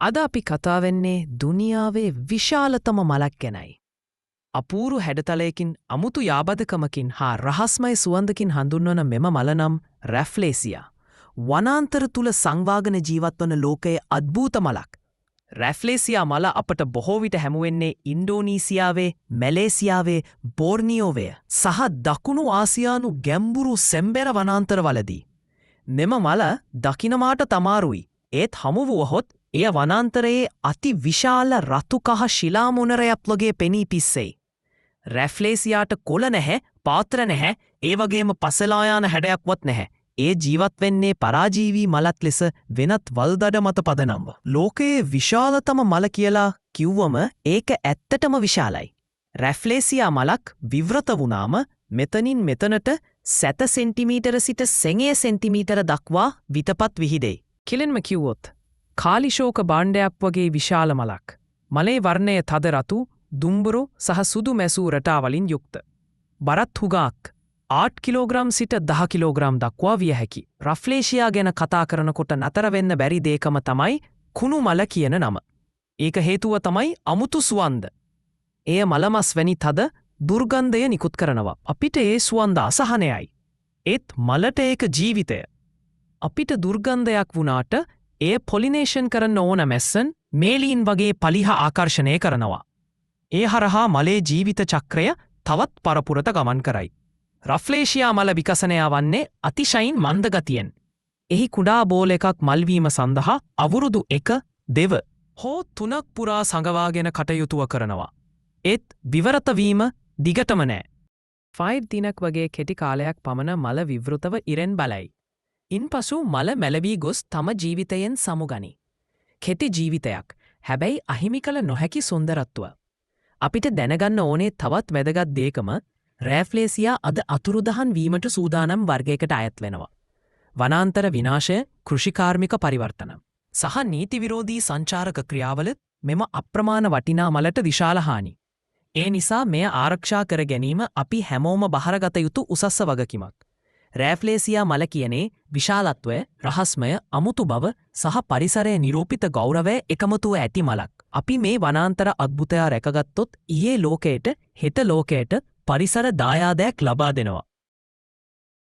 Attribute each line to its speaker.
Speaker 1: අද අපි කතා වෙන්නේ දුනියාවේ විශාලතම මලක් ගැනයි. අපූරු හැඩතලයකින් අමුතු යාබදකමකින් හා රහස්මය සුවඳකින් හඳුන්වන මෙම මල නම් රැෆ්ලේසියා. වනාන්තර තුල සංවාගන ජීවත්වන ලෝකයේ අද්භූත මලක්. රැෆ්ලේසියා මල අපට බොහෝ විට හැමුවෙන්නේ ඉන්ඩෝනීසියාවේ, මැලේසියාවේ, බෝර්නියෝවේ සහ දකුණු ආසියානු ගැඹුරු සෙම්බෙර වනාන්තරවලදී. මෙම මල දකිනමාට තමාරුයි. ඒත් හමුවුවහොත් එය වනාන්තරයේ අති විශාල රතුකහ ශිලාමුණරයක් වගේ පෙනී පිස්සෙයි. රැෆ්ලේසියාට කොළ නැහැ, පාත්‍ර නැහැ, ඒ වගේම පසලායාන හැඩයක්වත් නැහැ. ඒ ජීවත් වෙන්නේ පරාජීවී මලත් ලෙස වෙනත් වල්දඩ මත පදනම්ව. ලෝකයේ විශාලතම මල කියලා කිව්වම ඒක ඇත්තටම විශාලයි. රැෆ්ලේසියා මලක් විවෘත වුණාම මෙතනින් මෙතනට 7 සෙන්ටිමීටර සිට සෙංගය සෙන්ටිමීටර දක්වා විතපත් විහිදෙයි. කෙලින්ම කිව්වොත් කාලිශෝක භාණ්ඩයක් වගේ විශාල මලක්. මලේ වර්ණය තද රතු, දුම්බුරු සහ සුදු මැසූ රටාවලින් යුක්ත. බරත් හුගාක් 8 කිලෝග්‍රම් සිට 10 කිලෝග්‍රම් දක්වා විය හැකි. රැෆ්ලේසියා ගැන කතා කරනකොට නතර වෙන්න බැරි දෙයකම තමයි කුණු මල කියන නම. ඒක හේතුව තමයි අමුතු සුවඳ. එය මලමස් වැනි තද දුර්ගන්ධය නිකුත් කරනවා. අපිට ඒ සුවඳ අසහනයයි. ඒත් මලට ඒක ජීවිතය. අපිට දුර්ගන්ධයක් වුණාට එය පොලිනේෂන් කරන්න ඕන මැස්සන් මේලීන් වගේ පලිහ ආකර්ෂණය කරනවා. ඒ හරහා මලේ ජීවිත චක්‍රය තවත් පරපුරට ගමන් කරයි. රැෆ්ලේසියා මල විකසනය වන්නේ අතිශයින් මන්දගතියෙන්. එහි කුඩා බෝල එකක් මල්වීම සඳහා අවුරුදු 1, 2 හෝ 3ක් පුරා සඟවාගෙන කටයුතුව කරනවා. ඒත් විවරතවීම දිගටම නෑ. 5 දිනක් වගේ කෙටි කාලයක් පමණ මල විවෘතව ඉරෙන් බලයි. ඉන්පසු මල මැලවී ගොස් තම ජීවිතයෙන් සමුගනි. කෙටි ජීවිතයක්, හැබැයි අහිමි කළ නොහැකි සුන්දරත්ව. අපිට දැනගන්න ඕනේ තවත් වැදගත් දෙයකම රැෆ්ලේසියා අද අතුරුදහන් වීමට සූදානම් වර්ගයකට අයත් වෙනවා. වනාන්තර විනාශය, කෘෂිකාර්මික පරිවර්තන සහ නීති විරෝධී සංචාරක ක්‍රියාවල මෙම අප්‍රමාණ වටිනා මලට විශාල හානි. ඒ නිසා මෙය ආරක්ෂා කර ගැනීම අපි හැමෝම බහරගත යුතු උසස්ස වගකීමක්. රැෆ්ලේසියා මල කියන්නේ විශාලත්වය, රහස්මය, අමුතු බව සහ පරිසරයේ නිරූපිත ගෞරවය එකමුතුව ඇති මලක්. අපි මේ වනාන්තර අද්භුතයා රැකගත්තොත් ඊයේ ලෝකයට, හෙට ලෝකයට පරිසර දායාදයක් ලබා දෙනවා.